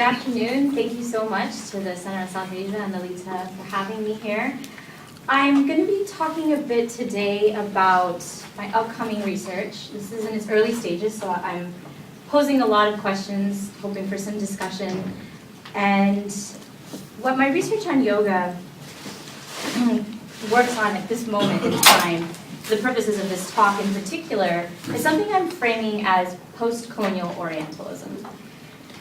afternoon. Thank you so much to the Center of South Asia and Alita for having me here. I'm going to be talking a bit today about my upcoming research. This is in its early stages, so I'm posing a lot of questions, hoping for some discussion. And what my research on yoga works on at this moment in time, for the purposes of this talk in particular, is something I'm framing as post-colonial Orientalism.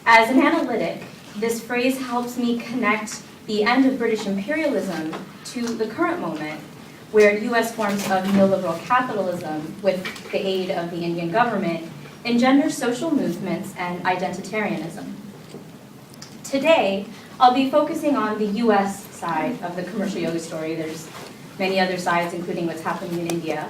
As an analytic, this phrase helps me connect the end of British imperialism to the current moment, where US forms of neoliberal capitalism, with the aid of the Indian government, engender social movements and identitarianism. Today, I'll be focusing on the US side of the commercial yoga story. There's many other sides, including what's happening in India.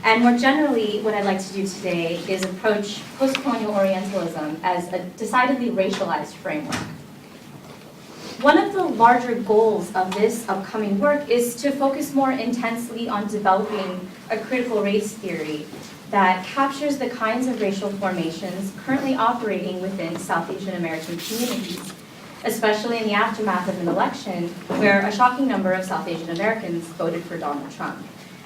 And more generally, what I'd like to do today is approach postcolonial Orientalism as a decidedly racialized framework. One of the larger goals of this upcoming work is to focus more intensely on developing a critical race theory that captures the kinds of racial formations currently operating within South Asian American communities, especially in the aftermath of an election where a shocking number of South Asian Americans voted for Donald Trump.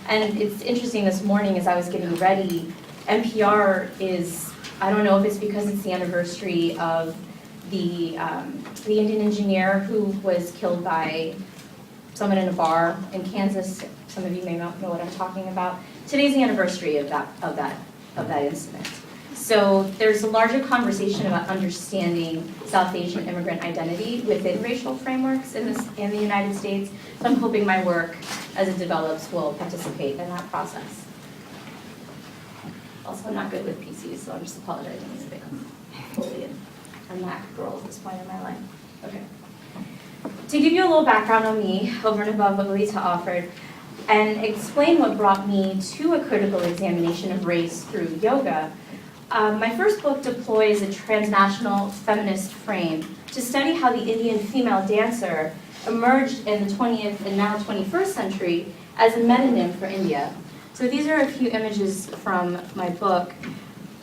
And it's interesting, this morning as I was getting ready, NPR is, I don't know if it's because it's the anniversary of the Indian engineer who was killed by someone in a bar in Kansas. Some of you may not know what I'm talking about. Today's the anniversary of that incident. So there's a larger conversation about understanding South Asian immigrant identity within racial frameworks in the United States. So I'm hoping my work, as it develops, will participate in that process. Also, I'm not good with PCs, so I'm just apologizing a bit. Fully a Mac girl at this point in my life. Okay. To give you a little background on me, over and above what Lisa offered, and explain what brought me to a critical examination of race through yoga, my first book deploys a transnational feminist frame to study how the Indian female dancer emerged in the 20th and now 21st century as a metonym for India. So these are a few images from my book.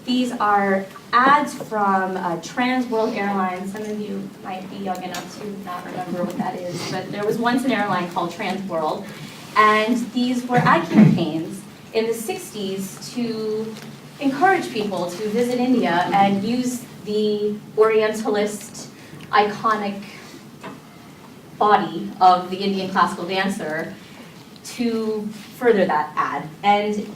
These are ads from Trans World Airlines. Some of you might be young enough to not remember what that is, but there was once an airline called Trans World, and these were ad campaigns in the 60s to encourage people to visit India and use the Orientalist iconic body of the Indian classical dancer to further that ad. And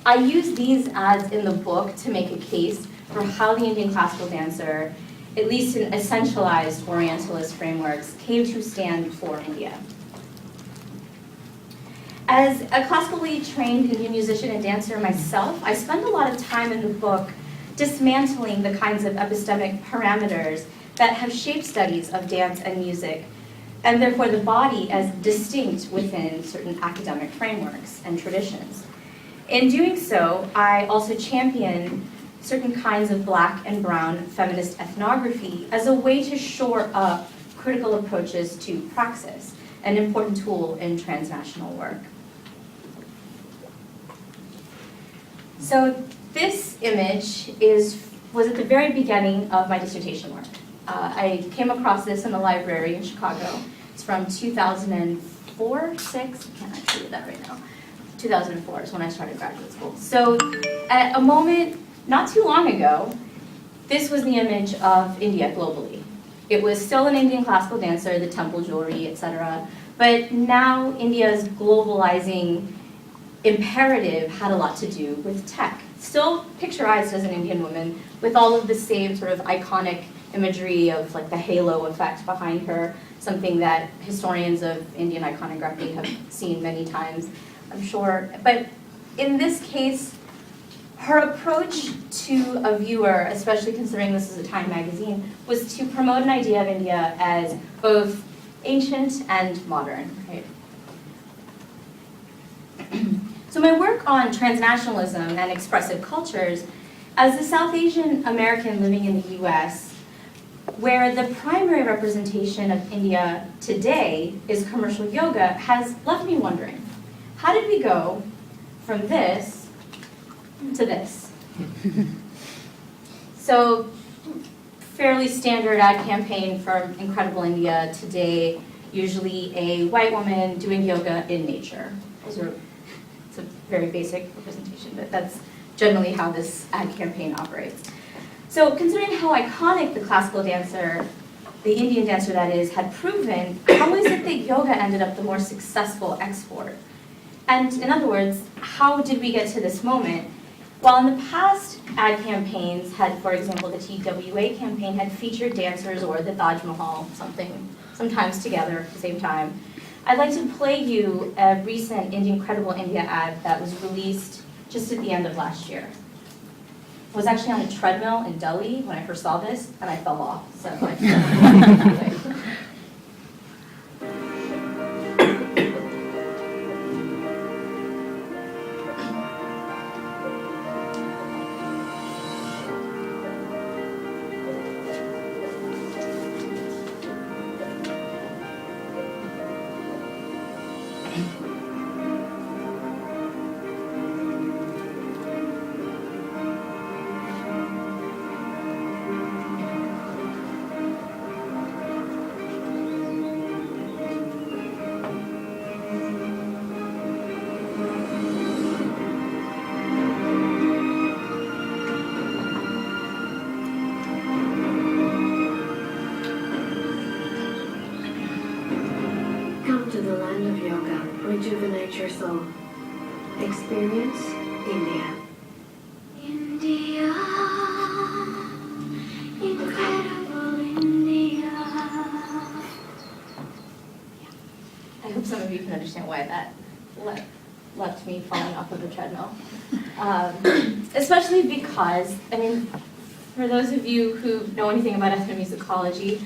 I use these ads in the book to make a case for how the Indian classical dancer, at least in essentialized Orientalist frameworks, came to stand for India. As a classically trained Indian musician and dancer myself, I spend a lot of time in the book dismantling the kinds of epistemic parameters that have shaped studies of dance and music, and therefore the body as distinct within certain academic frameworks and traditions. In doing so, I also champion certain kinds of Black and brown feminist ethnography as a way to shore up critical approaches to praxis, an important tool in transnational work. So this image was at the very beginning of my dissertation work. I came across this in the library in Chicago. It's from 2004, 6, I can't actually read that right now. 2004 is when I started graduate school. So at a moment not too long ago, this was the image of India globally. It was still an Indian classical dancer, the temple jewelry, etc. But now India's globalizing imperative had a lot to do with tech. Still picturized as an Indian woman with all of the same sort of iconic imagery of like the halo effect behind her, something that historians of Indian iconography have seen many times, I'm sure. But in this case, her approach to a viewer, especially considering this is a Time magazine, was to promote an idea of India as both ancient and modern, right? So my work on transnationalism and expressive cultures, as a South Asian American living in the US, where the primary representation of India today is commercial yoga, has left me wondering, how did we go from this to this? So fairly standard ad campaign from Incredible India today, usually a white woman doing yoga in nature. It's a very basic representation, but that's generally how this ad campaign operates. So considering how iconic the classical dancer, the Indian dancer that is, had proven, how is it that yoga ended up the more successful export? And in other words, how did we get to this moment? While in the past, ad campaigns had, for example, the TWA campaign had featured dancers or the Taj Mahal, sometimes together at the same time, I'd like to play you a recent Incredible India ad that was released just at the end of last year. I was actually on a treadmill in Delhi when I first saw this, and I fell off, so rejuvenate your soul. Experience India. India, incredible India. I hope some of you can understand why that left me falling off of the treadmill. Especially because, I mean, for those of you who know anything about ethnomusicology,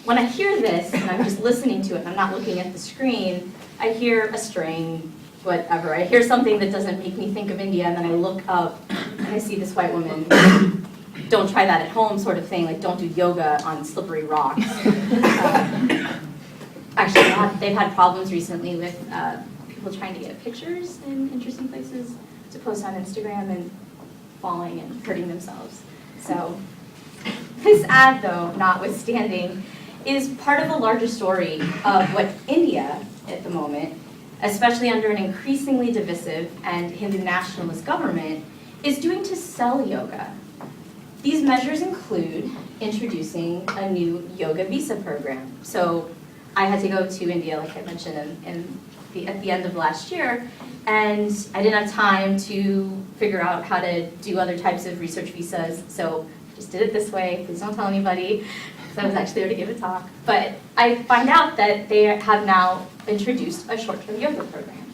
when I hear this and I'm just listening to it and I'm not looking at the screen, I hear a string, whatever. I hear something that doesn't make me think of India, and then I look up and I see this white woman, don't try that at home sort of thing, like don't do yoga on slippery rocks. Actually, they've had problems recently with people trying to get pictures in interesting places to post on Instagram and falling and hurting themselves. So this ad, though, notwithstanding, is part of a larger story of what India, at the moment, especially under an increasingly divisive and Hindu nationalist government, is doing to sell yoga. These measures include introducing a new yoga visa program. So I had to go to India, like I mentioned, at the end of last year, and I didn't have time to figure out how to do other types of research visas, so I just did it this way. Please don't tell anybody, because I was actually there to give a talk. But I find out that they have now introduced a short-term yoga program.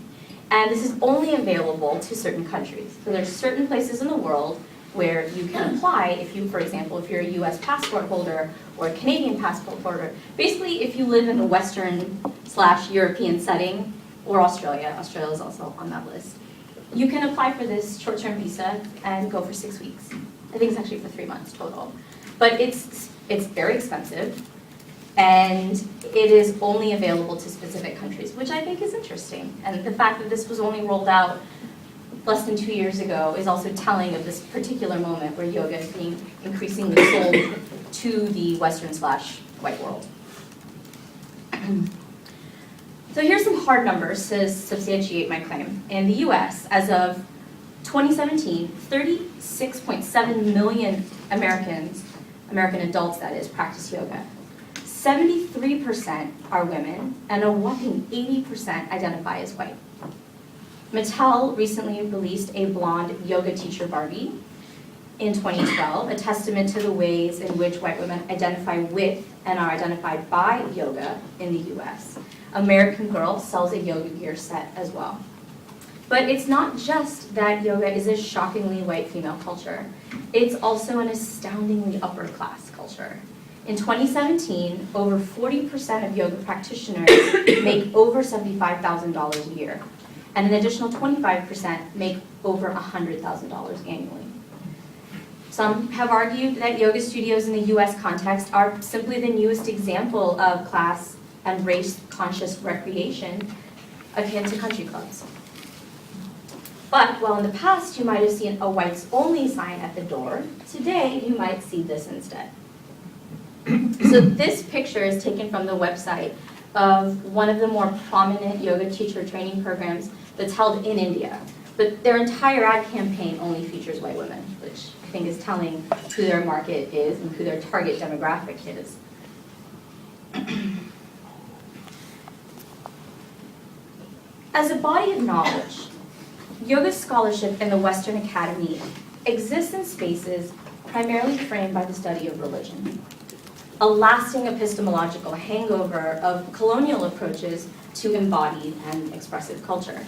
And this is only available to certain countries. So there's certain places in the world where you can apply if you, for example, if you're a US passport holder or a Canadian passport holder. Basically, if you live in a Western/European setting, or Australia is also on that list, you can apply for this short-term visa and go for 6 weeks. I think it's actually for 3 months total. But it's very expensive, and it is only available to specific countries, which I think is interesting. And the fact that this was only rolled out less than 2 years ago is also telling of this particular moment where yoga is being increasingly sold to the Western/white world. So here's some hard numbers to substantiate my claim. In the US, as of 2017, 36.7 million American adults that is, practice yoga. 73% are women, and a whopping 80% identify as white. Mattel recently released a blonde yoga teacher Barbie in 2012, a testament to the ways in which white women identify with and are identified by yoga in the US. American Girl sells a yoga gear set as well. But it's not just that yoga is a shockingly white female culture. It's also an astoundingly upper class culture. In 2017, over 40% of yoga practitioners make over $75,000 a year, and an additional 25% make over $100,000 annually. Some have argued that yoga studios in the US context are simply the newest example of class and race-conscious recreation akin to country clubs. But while in the past you might have seen a whites-only sign at the door, today you might see this instead. So this picture is taken from the website of one of the more prominent yoga teacher training programs that's held in India. But their entire ad campaign only features white women, which I think is telling who their market is and who their target demographic is. As a body of knowledge, yoga scholarship in the Western Academy exists in spaces primarily framed by the study of religion, a lasting epistemological hangover of colonial approaches to embodied and expressive culture.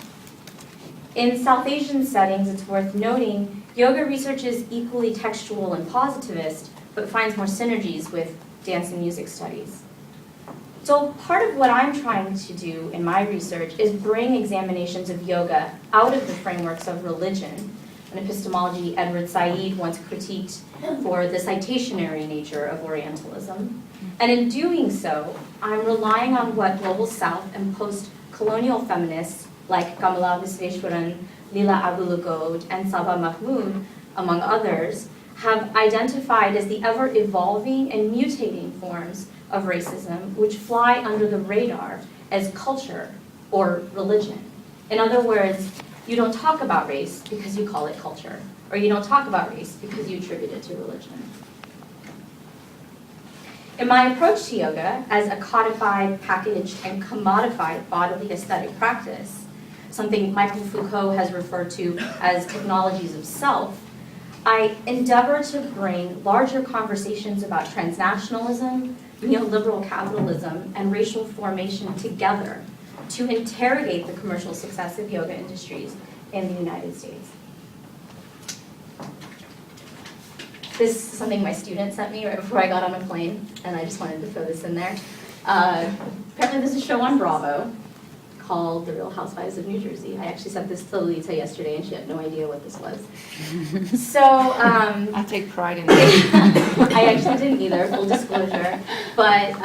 In South Asian settings, it's worth noting, yoga research is equally textual and positivist, but finds more synergies with dance and music studies. So part of what I'm trying to do in my research is bring examinations of yoga out of the frameworks of religion, an epistemology Edward Said once critiqued for the citationary nature of Orientalism. And in doing so, I'm relying on what Global South and post-colonial feminists like Kamala Visveshwaran, Leela Abdul-Ghoid, and Saba Mahmood, among others, have identified as the ever-evolving and mutating forms of racism which fly under the radar as culture or religion. In other words, you don't talk about race because you call it culture, or you don't talk about race because you attribute it to religion. In my approach to yoga as a codified, packaged, and commodified bodily aesthetic practice, something Michael Foucault has referred to as technologies of self, I endeavor to bring larger conversations about transnationalism, neoliberal capitalism, and racial formation together to interrogate the commercial success of yoga industries in the United States. This is something my student sent me right before I got on a plane, and I just wanted to throw this in there. Apparently there's a show on Bravo called The Real Housewives of New Jersey. I actually sent this to Lolita yesterday, and she had no idea what this was. So I take pride in that. I actually didn't either, full disclosure. But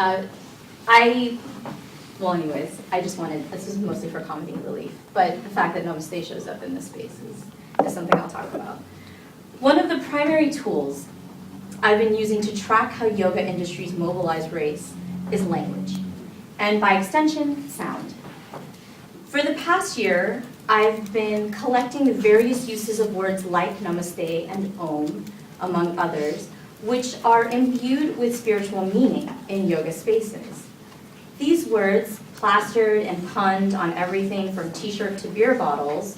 well, anyways, I just wanted, this is mostly for comedy relief, but the fact that Namaste shows up in this space is something I'll talk about. One of the primary tools I've been using to track how yoga industries mobilize race is language, and by extension, sound. For the past year, I've been collecting the various uses of words like Namaste and Om, among others, which are imbued with spiritual meaning in yoga spaces. These words, plastered and punned on everything from t-shirt to beer bottles,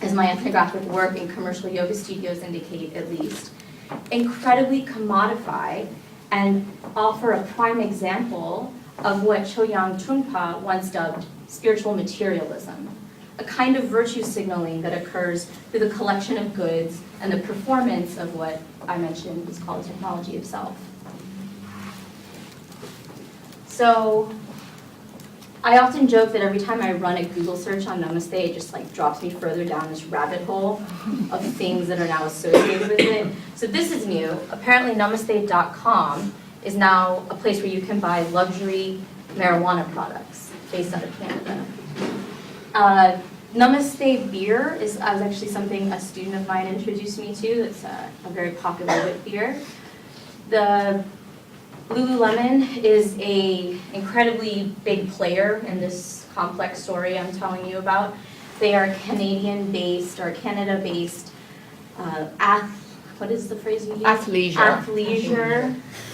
as my ethnographic work in commercial yoga studios indicate at least, incredibly commodify and offer a prime example of what Chogyam Trungpa once dubbed spiritual materialism, a kind of virtue signaling that occurs through the collection of goods and the performance of what I mentioned is called technology of self. So I often joke that every time I run a Google search on Namaste, it just like drops me further down this rabbit hole of things that are now associated with it. So this is new. Apparently Namaste.com is now a place where you can buy luxury marijuana products based out of Canada. Namaste beer is actually something a student of mine introduced me to. It's a very popular wit beer. The Lululemon is an incredibly big player in this complex story I'm telling you about. They are Canadian-based or Canada-based what is the phrase you use? Athleisure.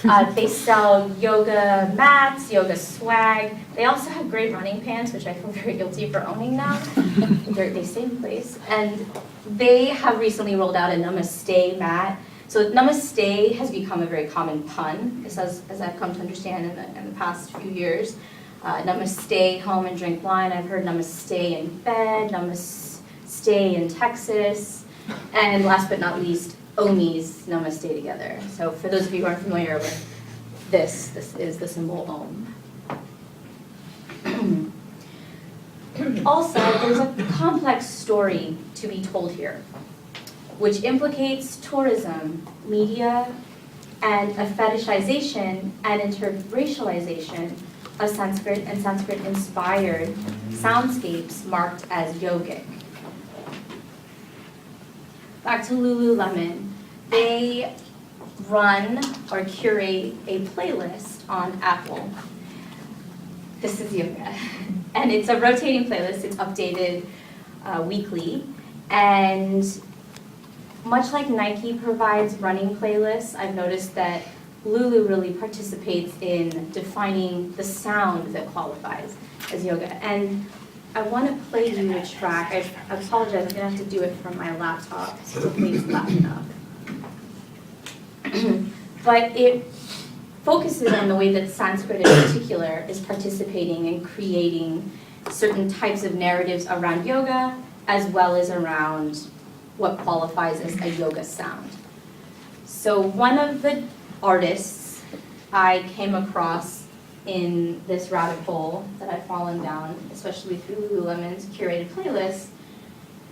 Athleisure. They sell yoga mats, yoga swag. They also have great running pants, which I feel very guilty for owning now. They stay in place. And they have recently rolled out a Namaste mat. So Namaste has become a very common pun, as I've come to understand in the past few years. Namaste, home and drink wine. I've heard Namaste in bed, Namaste in Texas, and last but not least, Omis Namaste together. So for those of you who aren't familiar with this is the symbol Om. Also, there's a complex story to be told here, which implicates tourism, media, and a fetishization and interracialization of Sanskrit and Sanskrit-inspired soundscapes marked as yogic. Back to Lululemon. They run or curate a playlist on Apple. This is yoga. And it's a rotating playlist. It's updated weekly. And much like Nike provides running playlists, I've noticed that Lulu really participates in defining the sound that qualifies as yoga. And I want to play you a track. I apologize, I'm going to have to do it from my laptop, so hopefully it's loud enough. But it focuses on the way that Sanskrit in particular is participating in creating certain types of narratives around yoga, as well as around what qualifies as a yoga sound. So one of the artists I came across in this rabbit hole that I've fallen down, especially through Lululemon's curated playlist,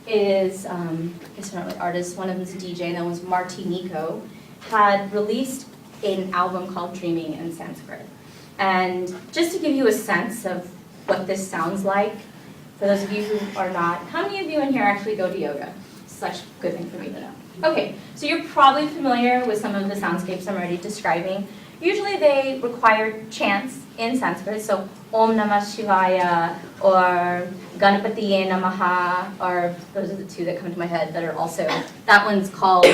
is, I guess they're not really artists, one of them's a DJ, and that was Martinico, had released an album called Dreaming in Sanskrit. And just to give you a sense of what this sounds like, for those of you who are not, how many of you in here actually go to yoga? Such a good thing for me to know. Okay, so you're probably familiar with some of the soundscapes I'm already describing. Usually they require chants in Sanskrit, so Om Namah Shivaya or Ganapatiye Namaha, or those are the two that come to my head that are also, that one's called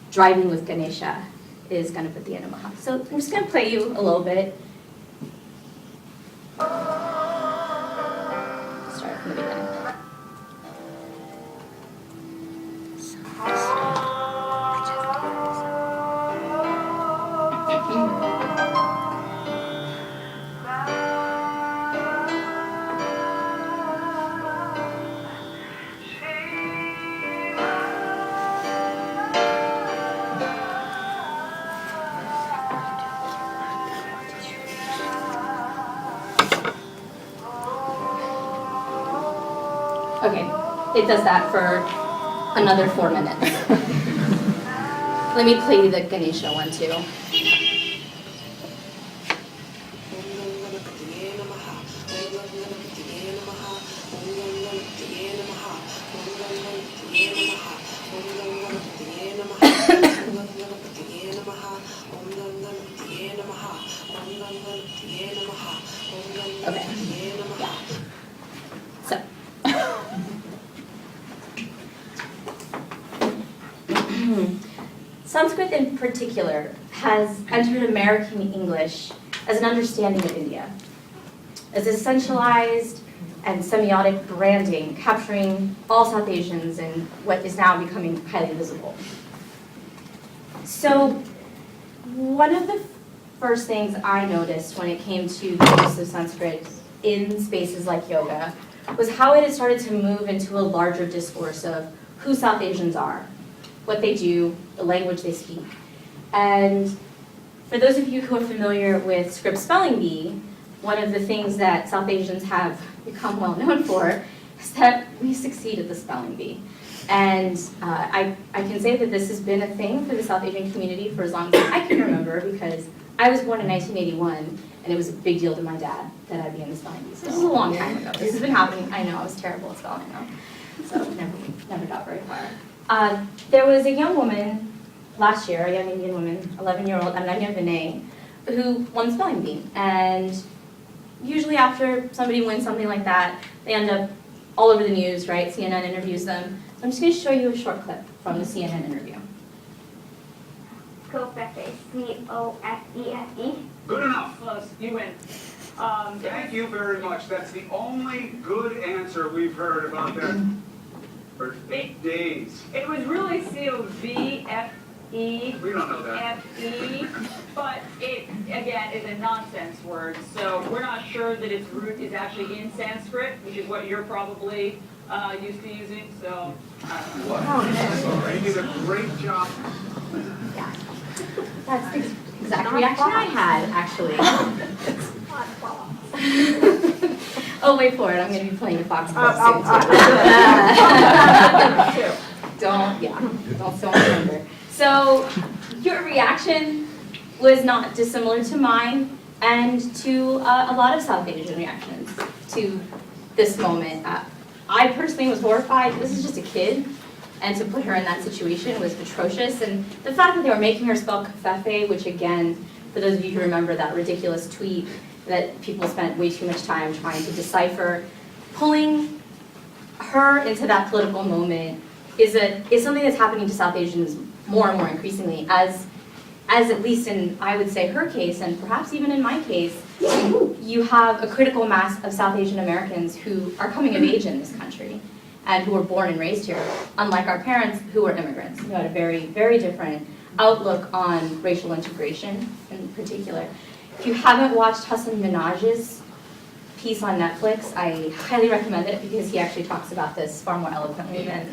Driving with Ganesha, is Ganapatiye Namaha. So I'm just going to play you a little bit. Start from the beginning. Okay, it does that for another 4 minutes. Let me play you the Ganesha one too. Okay. Yeah. So. Sanskrit in particular has entered American English as an understanding of India, as essentialized and semiotic branding, capturing all South Asians in what is now becoming highly visible. So one of the first things I noticed when it came to the use of Sanskrit in spaces like yoga was how it had started to move into a larger discourse of who South Asians are, what they do, the language they speak. And for those of you who are familiar with script spelling bee, one of the things that South Asians have become well known for is that we succeed at the spelling bee. And I can say that this has been a thing for the South Asian community for as long as I can remember, because I was born in 1981, and it was a big deal to my dad that I be in the spelling bee. So this is a long time ago. This has been happening. I know, I was terrible at spelling though, so never got very far. There was a young woman last year, a young Indian woman, 11-year-old Ananya Vinay, who won the spelling bee. And usually after somebody wins something like that, they end up all over the news, right? CNN interviews them. So I'm just going to show you a short clip from the CNN interview. Coffefe, C-O-F-E-F-E. Good enough. Close, you win. Thank you very much. That's the only good answer we've heard about that for 8 days. It was really C-O-V-F-E. We don't know that. F-E, but it, again, is a nonsense word. So we're not sure that its root is actually in Sanskrit, which is what you're probably used to using, so. Wow. You did a great job. That's the exact reaction I had, actually. Oh, wait for it. I'm going to be playing the Foxtrot soon, too. Don't remember. So your reaction was not dissimilar to mine and to a lot of South Asian reactions to this moment. I personally was horrified. This is just a kid. And to put her in that situation was atrocious. And the fact that they were making her spell covfefe, which again, for those of you who remember that ridiculous tweet that people spent way too much time trying to decipher, pulling her into that political moment is something that's happening to South Asians more and more increasingly, as at least in, I would say, her case, and perhaps even in my case, you have a critical mass of South Asian Americans who are coming of age in this country and who were born and raised here, unlike our parents who were immigrants, who had a very, very different outlook on racial integration in particular. If you haven't watched Hassan Minhaj's piece on Netflix, I highly recommend it because he actually talks about this far more eloquently than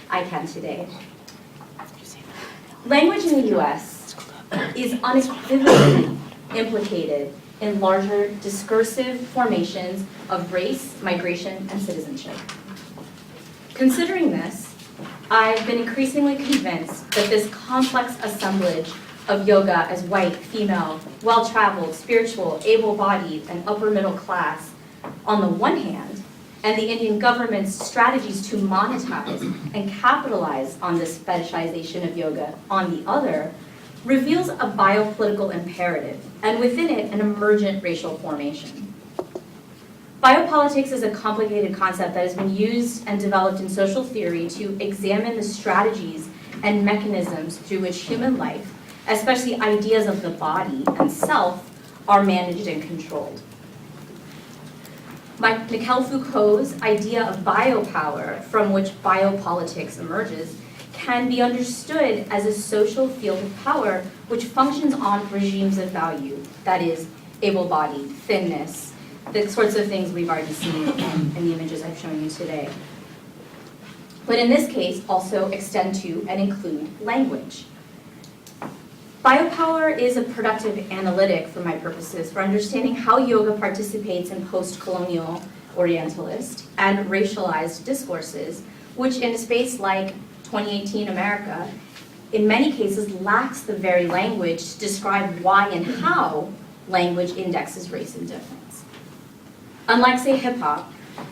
I can today. Language in the US is unequivocally implicated in larger discursive formations of race, migration, and citizenship. Considering this, I've been increasingly convinced that this complex assemblage of yoga as white, female, well-traveled, spiritual, able-bodied, and upper-middle class on the one hand, and the Indian government's strategies to monetize and capitalize on this fetishization of yoga on the other, reveals a biopolitical imperative, and within it, an emergent racial formation. Biopolitics is a complicated concept that has been used and developed in social theory to examine the strategies and mechanisms through which human life, especially ideas of the body and self, are managed and controlled. Michel Foucault's idea of biopower, from which biopolitics emerges, can be understood as a social field of power which functions on regimes of value, that is, able-bodied, thinness, the sorts of things we've already seen in the images I've shown you today. But in this case, also extend to and include language. Biopower is a productive analytic for my purposes for understanding how yoga participates in post-colonial, orientalist, and racialized discourses, which in a space like 2018 America, in many cases lacks the very language to describe why and how language indexes race and difference. Unlike, say, hip-hop,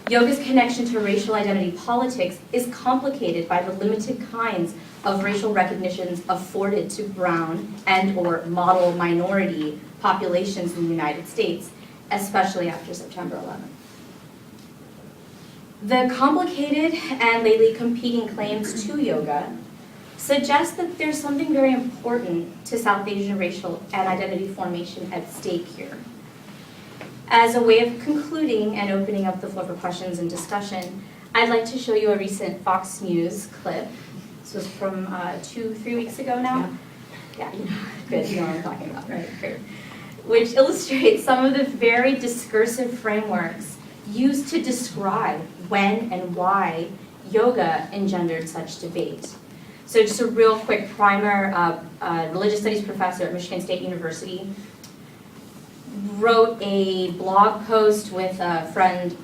yoga's connection to racial identity politics is complicated by the limited kinds of racial recognitions afforded to brown and/or model minority populations in the United States, especially after September 11th. The complicated and lately competing claims to yoga suggest that there's something very important to South Asian racial and identity formation at stake here. As a way of concluding and opening up the floor for questions and discussion, I'd like to show you a recent Fox News clip. This was from 2-3 weeks ago now. Yeah, good, you know what I'm talking about, right? Great. Which illustrates some of the very discursive frameworks used to describe when and why yoga engendered such debate. So just a real quick primer, a religious studies professor at Michigan State University wrote a blog post with a friend,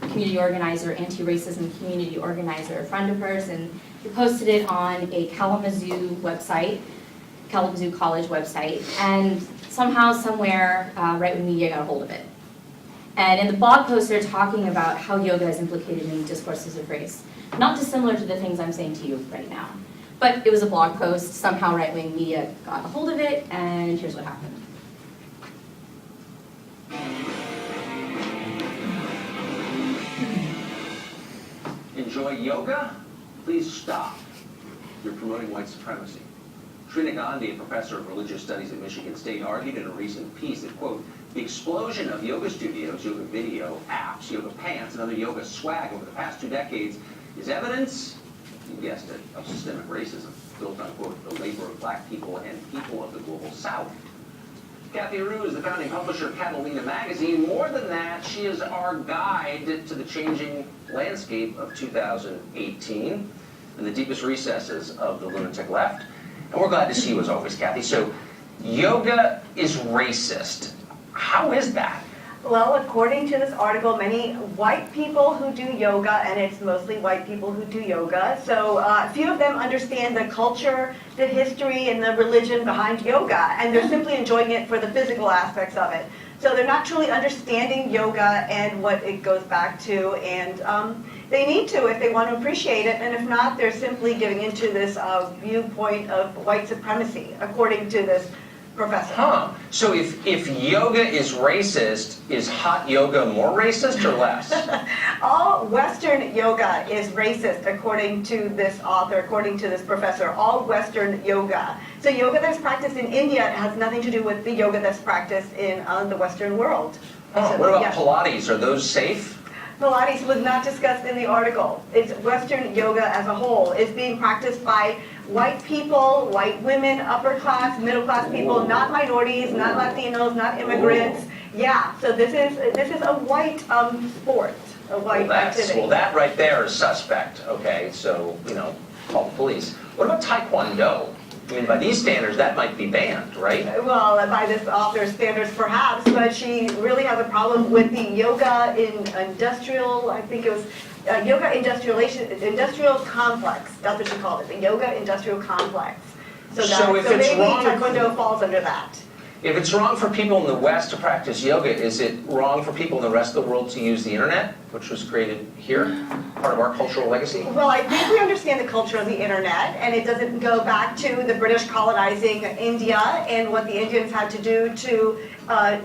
community organizer, anti-racism community organizer, a friend of hers, and he posted it on a Kalamazoo website, Kalamazoo College website, and somehow, somewhere, right-wing media got a hold of it. And in the blog post, they're talking about how yoga is implicated in discourses of race. Not dissimilar to the things I'm saying to you right now. But it was a blog post, somehow right-wing media got a hold of it, and here's what happened. Enjoy yoga? Please stop. You're promoting white supremacy. Trina Gandhi, a professor of religious studies at Michigan State, argued in a recent piece that, quote, the explosion of yoga studios, yoga video, apps, yoga pants, and other yoga swag over the past 2 decades is evidence, you guessed it, of systemic racism built on, quote, the labor of black people and people of the global south. Kathy Rue is the founding publisher of Catalina magazine. More than that, she is our guide to the changing landscape of 2018 and the deepest recesses of the lunatic left. And we're glad to see you as always, Kathy. So, yoga is racist. How is that? Well, according to this article, many white people who do yoga, and it's mostly white people who do yoga, so few of them understand the culture, the history, and the religion behind yoga, and they're simply enjoying it for the physical aspects of it. So they're not truly understanding yoga and what it goes back to, and they need to if they want to appreciate it, and if not, they're simply giving into this viewpoint of white supremacy, according to this professor. Huh. So if yoga is racist, is hot yoga more racist or less? All Western yoga is racist, according to this author, according to this professor. All Western yoga. So yoga that's practiced in India has nothing to do with the yoga that's practiced in the Western world. Oh, So, what about yeah. Pilates? Are those safe? Pilates was not discussed in the article. It's Western yoga as a whole. It's being practiced by white people, white women, upper class, middle class people, not minorities, not Latinos, not immigrants. Yeah, so this is a white sport, a white activity. Well, that right there is suspect. Okay, so, call the police. What about Taekwondo? I mean, by these standards, that might be banned, right? Well, by this author's standards perhaps, but she really has a problem with the yoga in industrial, I think it was yoga industrial complex. That's what she called it, the yoga industrial complex. So maybe Taekwondo falls under that. If it's wrong for people in the West to practice yoga, is it wrong for people in the rest of the world to use the internet, which was created here, part of our cultural legacy? Well, I think we understand the culture of the internet, and it doesn't go back to the British colonizing India and what the Indians had to do to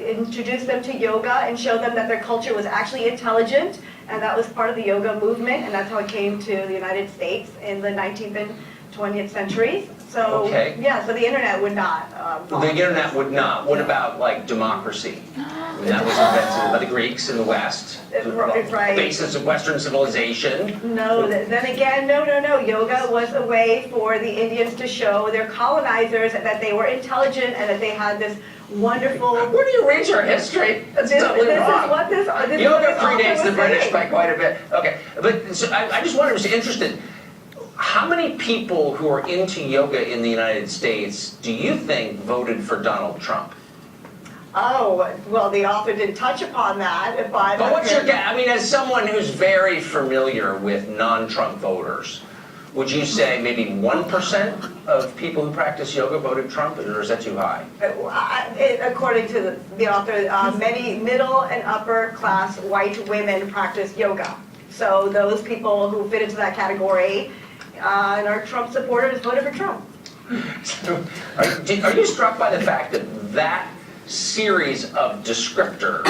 introduce them to yoga and show them that their culture was actually intelligent, and that was part of the yoga movement, and that's how it came to the United States in the 19th and 20th centuries. So, okay. Yeah, so the internet would not. The internet would not. What about, like, democracy? I mean, that was invented by the Greeks in the West. Right. Basis of Western civilization. No, then again, no. Yoga was a way for the Indians to show their colonizers that they were intelligent and that they had this wonderful... Where do you read your history? That's totally wrong. Yoga predates the British by quite a bit. Okay, but so I just wonder, I was interested, how many people who are into yoga in the United States do you think voted for Donald Trump? Oh, well, the author didn't touch upon that. But what's your guess? I mean, as someone who's very familiar with non-Trump voters, would you say maybe 1% of people who practice yoga voted Trump, or is that too high? According to the author, many middle and upper class white women practice yoga. So those people who fit into that category and are Trump supporters voted for Trump. So, are you struck by the fact that that series of descriptors,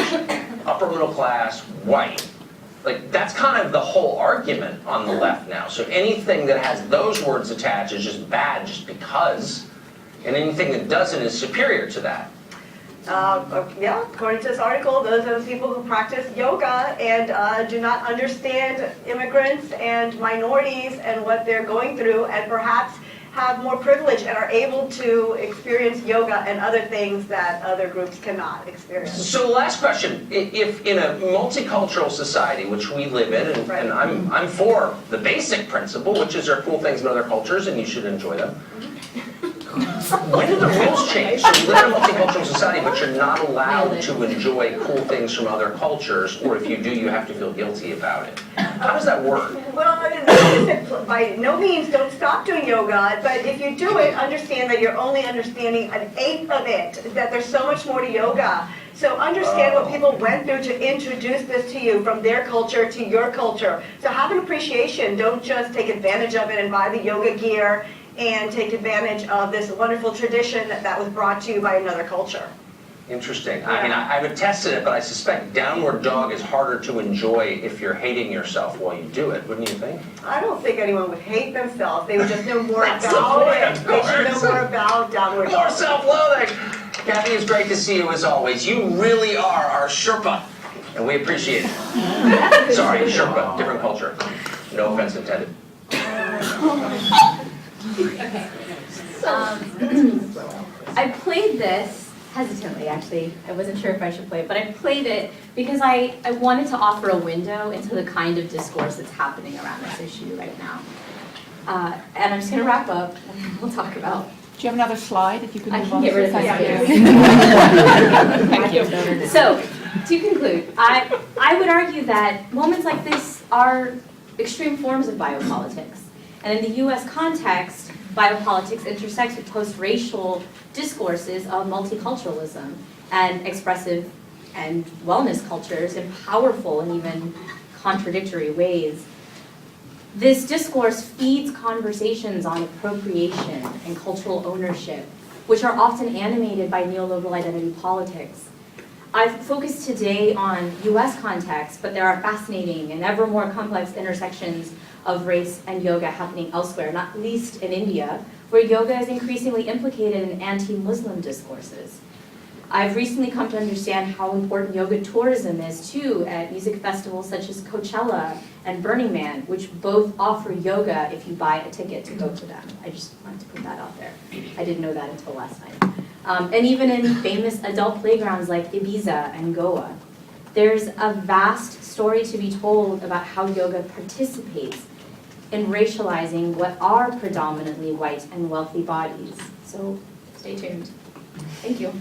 upper middle class, white, like that's kind of the whole argument on the left now. So anything that has those words attached is just bad just because, and anything that doesn't is superior to that. Yeah, according to this article, those are the people who practice yoga and do not understand immigrants and minorities and what they're going through, and perhaps have more privilege and are able to experience yoga and other things that other groups cannot experience. So last question, if in a multicultural society, which we live in, and I'm for the basic principle, which is there are cool things in other cultures and you should enjoy them. When do the rules change? So you live in a multicultural society, but you're not allowed to enjoy cool things from other cultures, or if you do, you have to feel guilty about it. How does that work? Well, by no means don't stop doing yoga, but if you do it, understand that you're only understanding an eighth of it, that there's so much more to yoga. So understand what people went through to introduce this to you from their culture to your culture. So have an appreciation. Don't just take advantage of it and buy the yoga gear and take advantage of this wonderful tradition that was brought to you by another culture. Interesting. I mean, I haven't tested it, but I suspect downward dog is harder to enjoy if you're hating yourself while you do it, wouldn't you think? I don't think anyone would hate themselves. They would just know more about it. They should know more about downward dog. More self-loathing. Kathy, it's great to see you as always. You really are our Sherpa, and we appreciate it. Sorry, Sherpa, different culture. No offense intended. Okay. I played this hesitantly, actually. I wasn't sure if I should play it, but I played it because I wanted to offer a window into the kind of discourse that's happening around this issue right now. And I'm just going to wrap up, and then we'll talk about. Do you have another slide if you could I move can on? get rid of this. Thank you. So, to conclude, I would argue that moments like this are extreme forms of biopolitics. And in the US context, biopolitics intersects with post-racial discourses of multiculturalism and expressive and wellness cultures in powerful and even contradictory ways. This discourse feeds conversations on appropriation and cultural ownership, which are often animated by neoliberal identity politics. I've focused today on US context, but there are fascinating and ever more complex intersections of race and yoga happening elsewhere, not least in India, where yoga is increasingly implicated in anti-Muslim discourses. I've recently come to understand how important yoga tourism is too at music festivals such as Coachella and Burning Man, which both offer yoga if you buy a ticket to go to them. I just wanted to put that out there. I didn't know that until last night. And even in famous adult playgrounds like Ibiza and Goa. There's a vast story to be told about how yoga participates in racializing what are predominantly white and wealthy bodies. So stay tuned. Thank you.